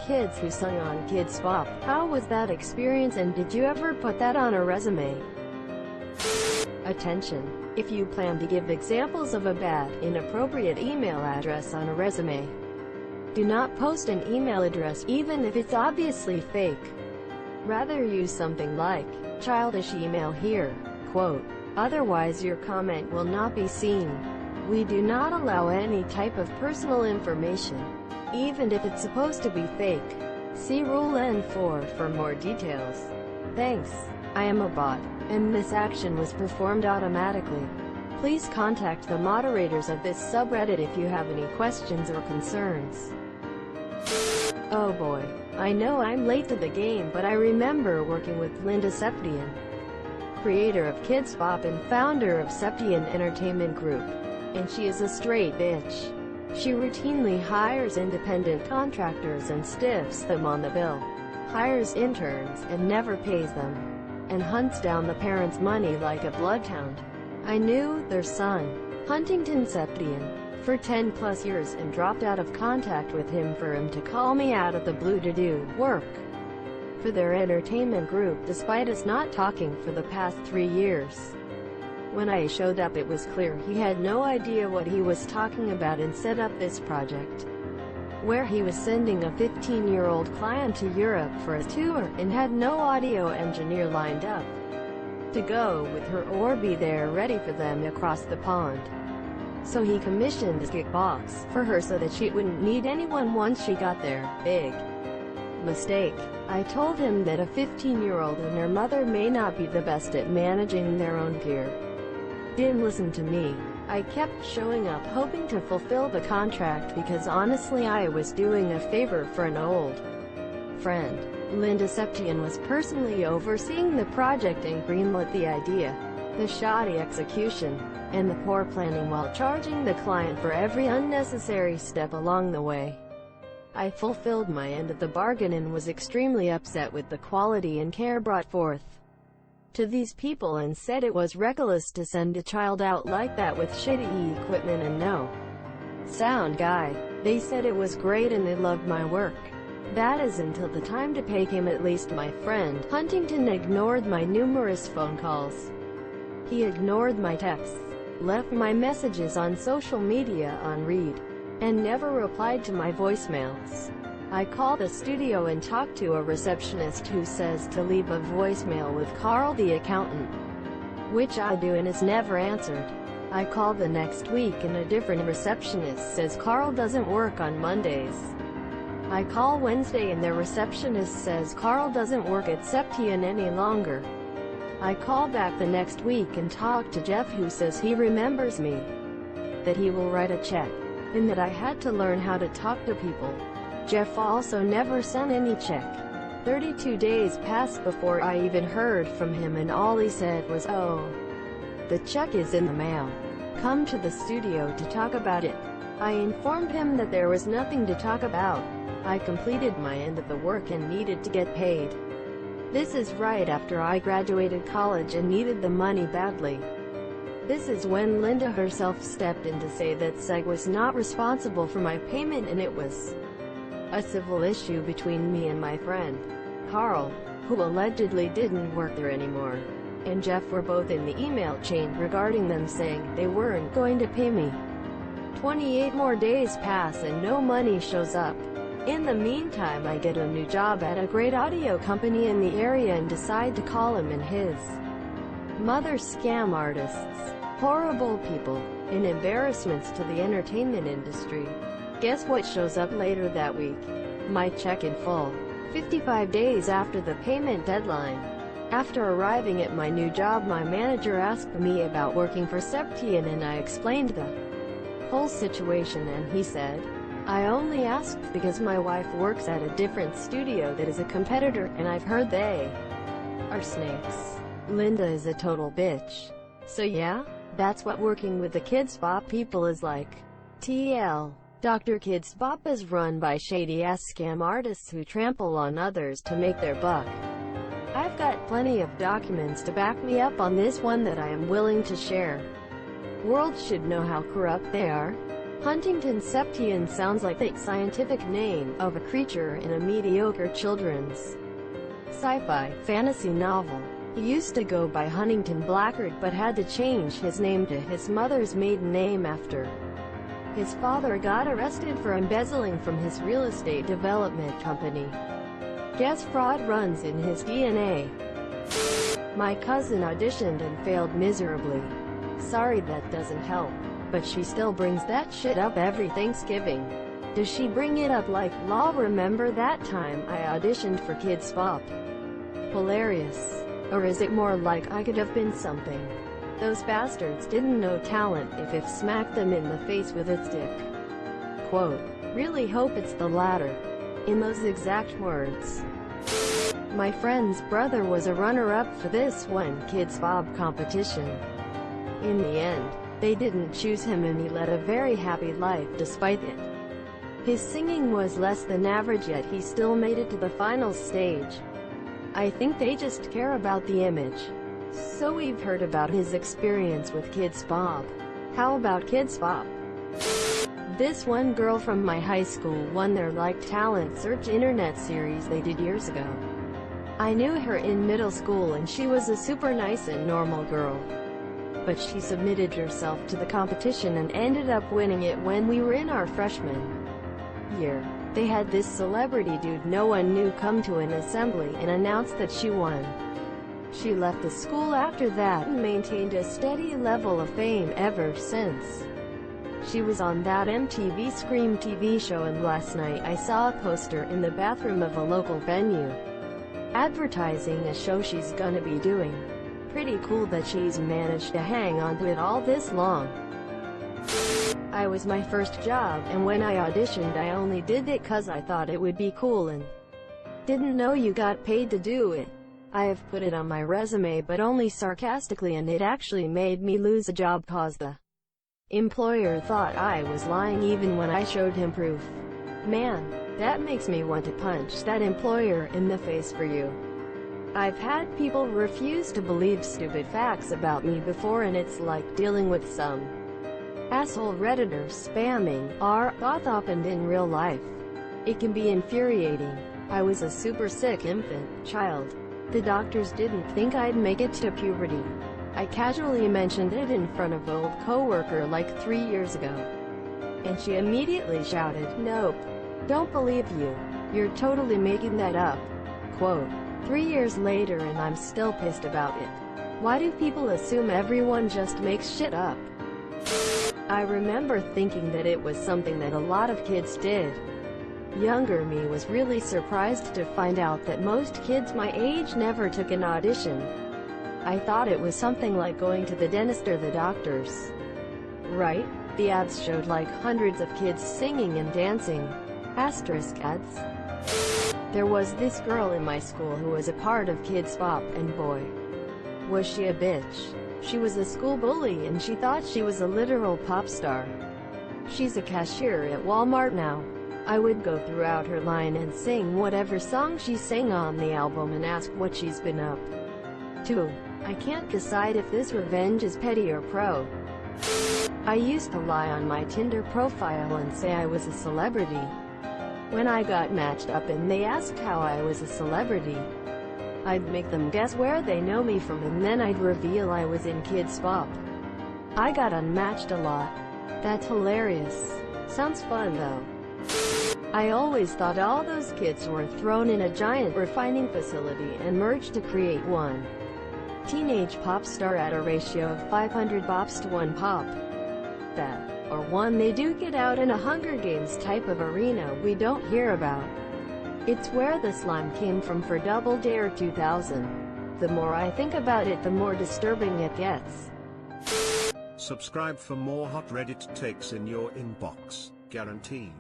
kids who sung on Kidz Bop. How was that experience, and did you ever put that on a resume? Attention! If you plan to give examples of a bad, inappropriate email address on a resume, do not post an email address, even if it's obviously fake. Rather use something like, childish email here, quote. Otherwise your comment will not be seen. We do not allow any type of personal information, even if it's supposed to be fake. See Rule N4 for more details. Thanks. I am a bot, and this action was performed automatically. Please contact the moderators of this subreddit if you have any questions or concerns. Oh boy. I know I'm late to the game, but I remember working with Linda Septian, creator of Kidz Bop and founder of Septian Entertainment Group. And she is a straight bitch. She routinely hires independent contractors and stiffs them on the bill, hires interns and never pays them, and hunts down the parents' money like a bloodhound. I knew their son, Huntington Septian, for 10 plus years and dropped out of contact with him for him to call me out of the blue to do work for their entertainment group despite us not talking for the past 3 years. When I showed up, it was clear he had no idea what he was talking about and set up this project where he was sending a 15-year-old client to Europe for a tour and had no audio engineer lined up to go with her or be there ready for them across the pond. So he commissioned a kickbox for her so that she wouldn't need anyone once she got there. Big mistake. I told him that a 15-year-old and her mother may not be the best at managing their own gear. Didn't listen to me. I kept showing up hoping to fulfill the contract because honestly I was doing a favor for an old friend. Linda Septian was personally overseeing the project and greenlit the idea. The shoddy execution and the poor planning while charging the client for every unnecessary step along the way. I fulfilled my end of the bargain and was extremely upset with the quality and care brought forth to these people and said it was reckless to send a child out like that with shitty equipment and no sound guy. They said it was great and they loved my work. That is until the time to pay came. At least my friend Huntington ignored my numerous phone calls. He ignored my texts, left my messages on social media on read, and never replied to my voicemails. I called the studio and talked to a receptionist who says to leave a voicemail with Carl the accountant, which I do and is never answered. I call the next week and a different receptionist says Carl doesn't work on Mondays. I call Wednesday and the receptionist says Carl doesn't work at Septian any longer. I call back the next week and talk to Jeff, who says he remembers me, that he will write a check, and that I had to learn how to talk to people. Jeff also never sent any check. 32 days passed before I even heard from him, and all he said was, "Oh, the check is in the mail. Come to the studio to talk about it." I informed him that there was nothing to talk about. I completed my end of the work and needed to get paid. This is right after I graduated college and needed the money badly. This is when Linda herself stepped in to say that SEG was not responsible for my payment and it was a civil issue between me and my friend Carl, who allegedly didn't work there anymore, and Jeff were both in the email chain regarding them saying they weren't going to pay me. 28 more days pass and no money shows up. In the meantime, I get a new job at a great audio company in the area and decide to call him and his mother scam artists. Horrible people, and embarrassments to the entertainment industry. Guess what shows up later that week? My check in full. 55 days after the payment deadline. After arriving at my new job, my manager asked me about working for Septian and I explained the whole situation, and he said, "I only asked because my wife works at a different studio that is a competitor and I've heard they are snakes." Linda is a total bitch. So yeah, that's what working with the Kidz Bop people is like. TL. Dr. Kidz Bop is run by shady-ass scam artists who trample on others to make their buck. I've got plenty of documents to back me up on this one that I am willing to share. World should know how corrupt they are. Huntington Septian sounds like the scientific name of a creature in a mediocre children's sci-fi fantasy novel. He used to go by Huntington Blackard but had to change his name to his mother's maiden name after his father got arrested for embezzling from his real estate development company. Guess fraud runs in his DNA. My cousin auditioned and failed miserably. Sorry, that doesn't help. But she still brings that shit up every Thanksgiving. Does she bring it up like, "Lol, remember that time I auditioned for Kidz Bop? Hilarious." Or is it more like, "I could have been something. Those bastards didn't know talent if smacked them in the face with a stick." Quote, "Really hope it's the latter." In those exact words. My friend's brother was a runner-up for this one Kidz Bop competition. In the end, they didn't choose him and he led a very happy life despite it. His singing was less than average yet he still made it to the final stage. I think they just care about the image. So we've heard about his experience with Kidz Bop. How about Kidz Bop? This one girl from my high school won their Like Talent Search internet series they did years ago. I knew her in middle school and she was a super nice and normal girl. But she submitted herself to the competition and ended up winning it when we were in our freshman year. They had this celebrity dude no one knew come to an assembly and announce that she won. She left the school after that and maintained a steady level of fame ever since. She was on that MTV Scream TV show and last night I saw a poster in the bathroom of a local venue advertising a show she's gonna be doing. Pretty cool that she's managed to hang on to it all this long. I was my first job, and when I auditioned I only did it cause I thought it would be cool and didn't know you got paid to do it. I have put it on my resume but only sarcastically, and it actually made me lose a job cause the employer thought I was lying even when I showed him proof. Man, that makes me want to punch that employer in the face for you. I've had people refuse to believe stupid facts about me before, and it's like dealing with some asshole Redditor spamming our thought happened in real life. It can be infuriating. I was a super sick infant child. The doctors didn't think I'd make it to puberty. I casually mentioned it in front of an old coworker like 3 years ago. And she immediately shouted, "Nope. Don't believe you. You're totally making that up." Quote, 3 years later and I'm still pissed about it. Why do people assume everyone just makes shit up? I remember thinking that it was something that a lot of kids did. Younger me was really surprised to find out that most kids my age never took an audition. I thought it was something like going to the dentist or the doctors. Right? The ads showed like hundreds of kids singing and dancing. Asterisk ads. There was this girl in my school who was a part of Kidz Bop, and boy, was she a bitch. She was a school bully and she thought she was a literal pop star. She's a cashier at Walmart now. I would go throughout her line and sing whatever song she sang on the album and ask what she's been up to. I can't decide if this revenge is petty or pro. I used to lie on my Tinder profile and say I was a celebrity. When I got matched up and they asked how I was a celebrity, I'd make them guess where they know me from, and then I'd reveal I was in Kidz Bop. I got unmatched a lot. That's hilarious. Sounds fun though. I always thought all those kids were thrown in a giant refining facility and merged to create one teenage pop star at a ratio of 500 bops to 1 pop. That, or one they do get out in a Hunger Games type of arena we don't hear about. It's where the slime came from for Double Dare 2000. The more I think about it, the more disturbing it gets. Subscribe for more hot Reddit takes in your inbox, guaranteed.